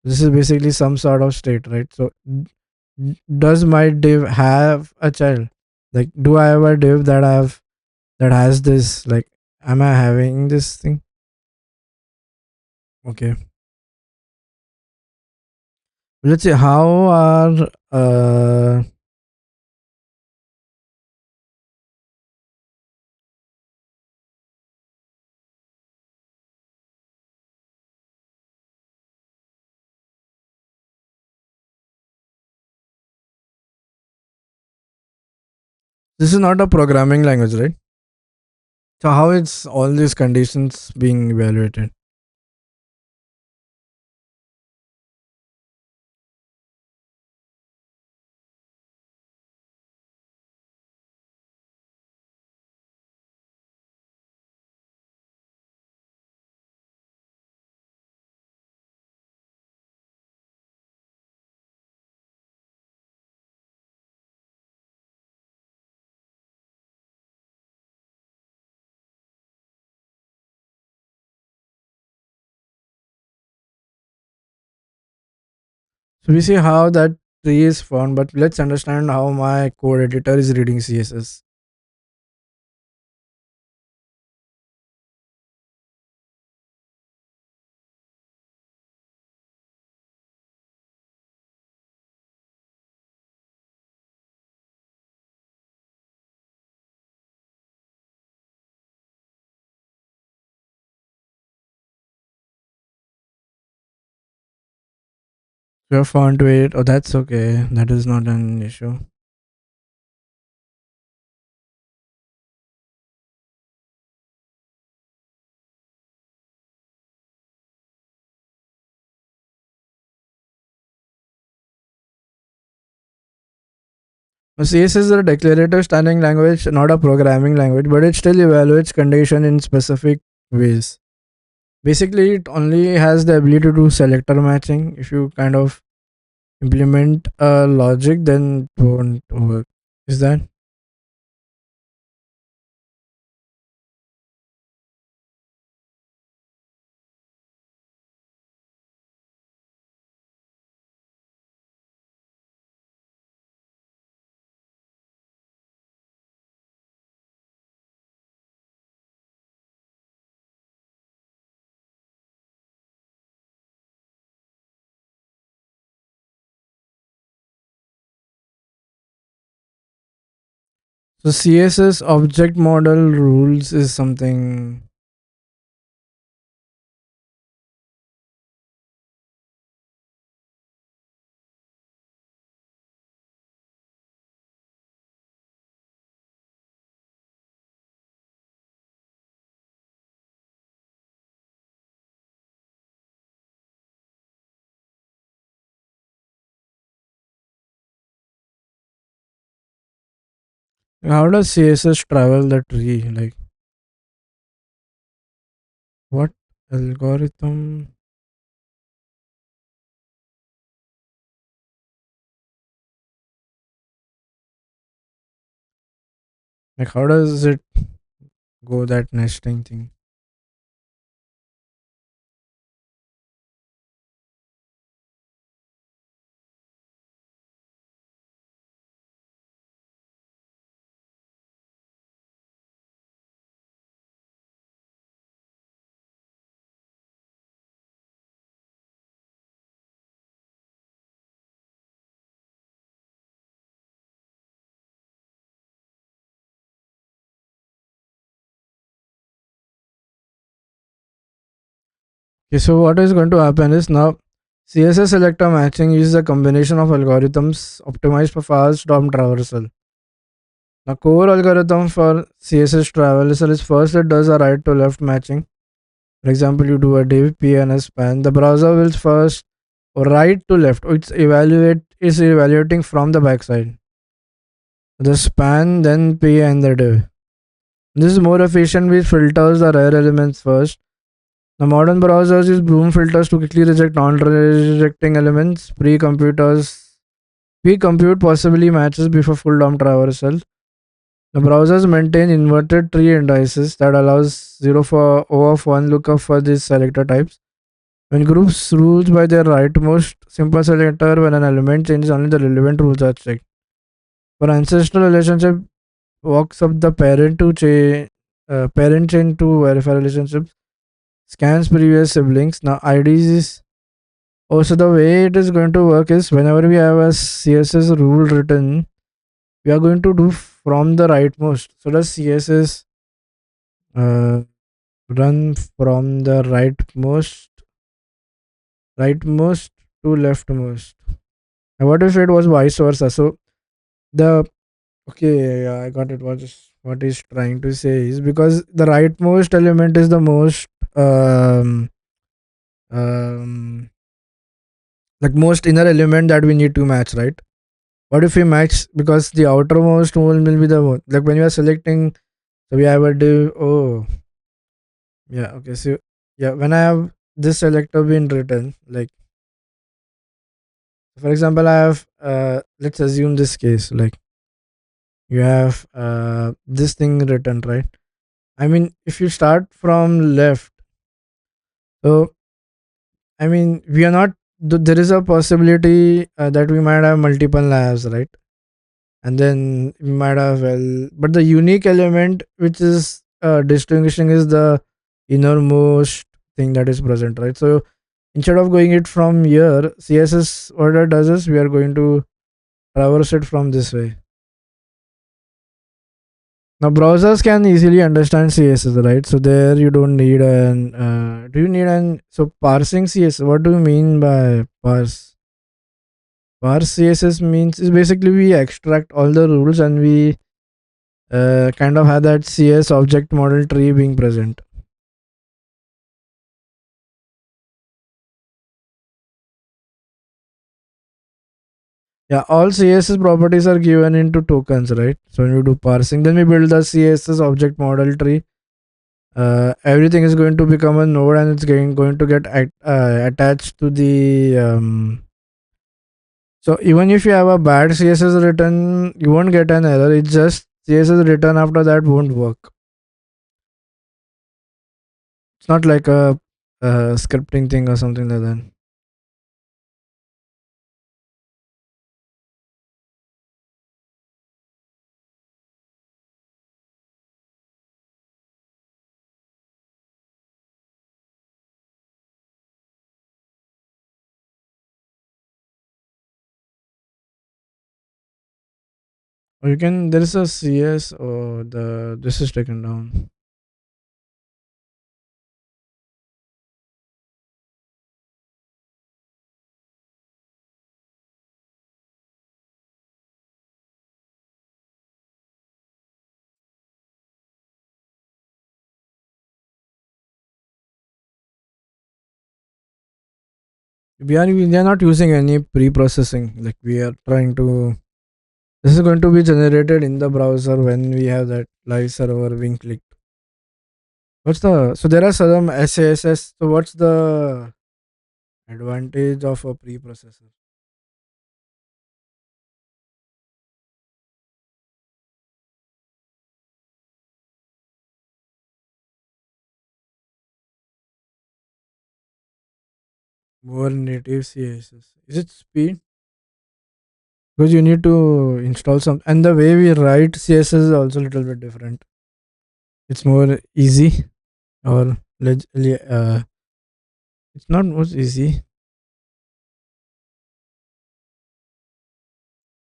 This is basically some sort of state, right? So does my div have a child? Like, do I have a div that has this? Like, am I having this thing? Okay. Let's see how are this is not a programming language, right? So how is all these conditions being evaluated? So we see how that tree is formed, but let's understand how my code editor is reading CSS. Your font weight, oh that's okay. That is not an issue. CSS is a declarative styling language, not a programming language, but it still evaluates condition in specific ways. Basically, it only has the ability to do selector matching. If you kind of implement a logic, then it won't work. Is that? So CSS object model rules is something how does CSS travel the tree? Like what algorithm? Like how does it go that nesting thing? Okay, so what is going to happen is now CSS selector matching uses a combination of algorithms optimized for fast DOM traversal. The core algorithm for CSS traversal is first it does a right to left matching. For example, you do a div p and a span. The browser will first right to left. It's evaluating from the backside. The span, then p and the div. This is more efficient with filters the rare elements first. The modern browsers use Bloom filters to quickly reject non-rejecting elements. Pre-compute possibly matches before full DOM traversal. The browsers maintain inverted tree indices that allows 0 for O of 1 lookup for these selector types. When groups rules by their rightmost simple selector, when an element changes, only the relevant rules are checked. For ancestral relationship, walks up the parent chain to verify relationships, scans previous siblings. Now IDs is also the way it is going to work is whenever we have a CSS rule written, we are going to do from the rightmost. So the CSS uh, run from the rightmost to leftmost. And what if it was vice versa? So the okay, yeah, I got it. What he's trying to say is because the rightmost element is the most um um most inner element that we need to match, right? What if we match because the outermost one will be the one like when you are selecting. So we have a div. Oh, yeah. Okay. So yeah, when I have this selector been written, like for example, I have let's assume this case like you have this thing written, right? I mean, if you start from left, so I mean, we are not. There is a possibility that we might have multiple layers, right? And then we might have but the unique element which is distinguishing is the innermost thing that is present, right? So instead of going it from here, CSS what it does is we are going to traverse it from this way. Now browsers can easily understand CSS, right? So there you don't need an. Do you need an? So parsing CSS. What do you mean by parse? Parse CSS means is basically we extract all the rules and we kind of have that CS object model tree being present. Yeah, all CSS properties are given into tokens, right? So when you do parsing, then we build the CSS object model tree. Everything is going to become a node and it's going to get attached to the so even if you have a bad CSS written, you won't get an error. It's just CSS written after that won't work. It's not like a scripting thing or something like that. Or you can there is a CS or the this is taken down. We are not using any pre-processing. Like we are trying to. This is going to be generated in the browser when we have that live server being clicked. What's the so there are some SASS. So what's the advantage of a pre-processor? More native CSS. Is it speed? Because you need to install some, and the way we write CSS is also a little bit different. It's more easy or it's not most easy.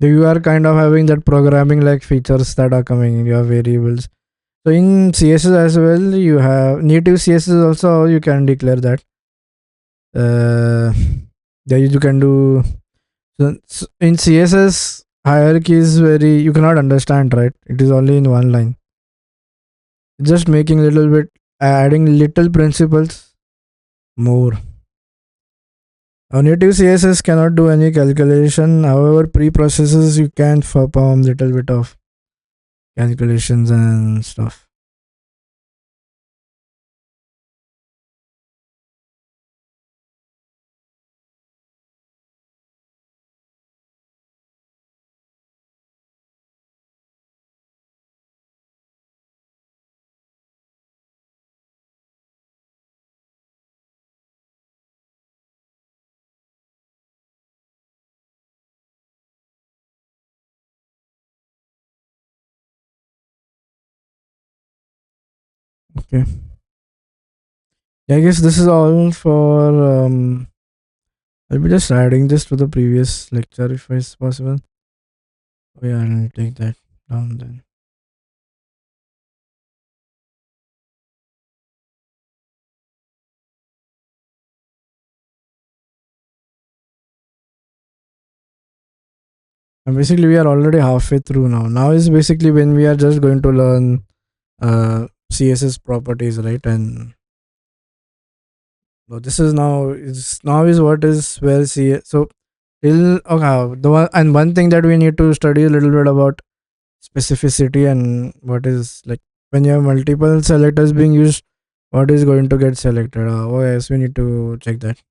You are kind of having that programming like features that are coming in your variables. So in CSS as well, you have native CSS also. You can declare that. Uh, there you can do. So in CSS, hierarchy is very you cannot understand, right? It is only in one line. Just making little bit, adding little principles more. Native CSS cannot do any calculation. However, pre-processes you can perform little bit of calculations and stuff. Okay. Yeah, I guess this is all for. I'll be just adding this to the previous lecture if it's possible. Oh, yeah, I'll take that down then. And basically, we are already halfway through now. Now is basically when we are just going to learn CSS properties, right? And so this is now is what is where CS. So till okay, the one and one thing that we need to study a little bit about specificity and what is like when you have multiple selectors being used, what is going to get selected. Oh yes, we need to check that.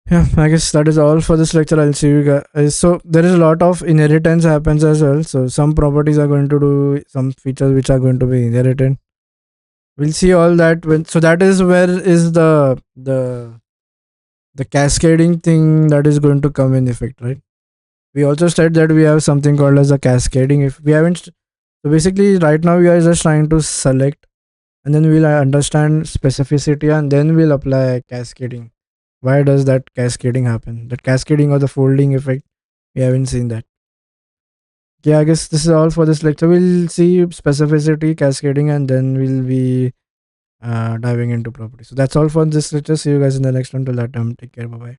Yeah, I guess that is all for this lecture. I'll see you guys. So there is a lot of inheritance happens as well. So some properties are going to do some features which are going to be inherited. We'll see all that when. So that is where is the cascading thing that is going to come in effect, right? We also said that we have something called as a cascading. If we haven't, so basically right now we are just trying to select and then we'll understand specificity and then we'll apply cascading. Why does that cascading happen? That cascading or the folding effect, we haven't seen that. Yeah, I guess this is all for this lecture. We'll see specificity, cascading, and then we'll be diving into property. So that's all for this lecture. See you guys in the next one. Till that time, take care. Bye bye.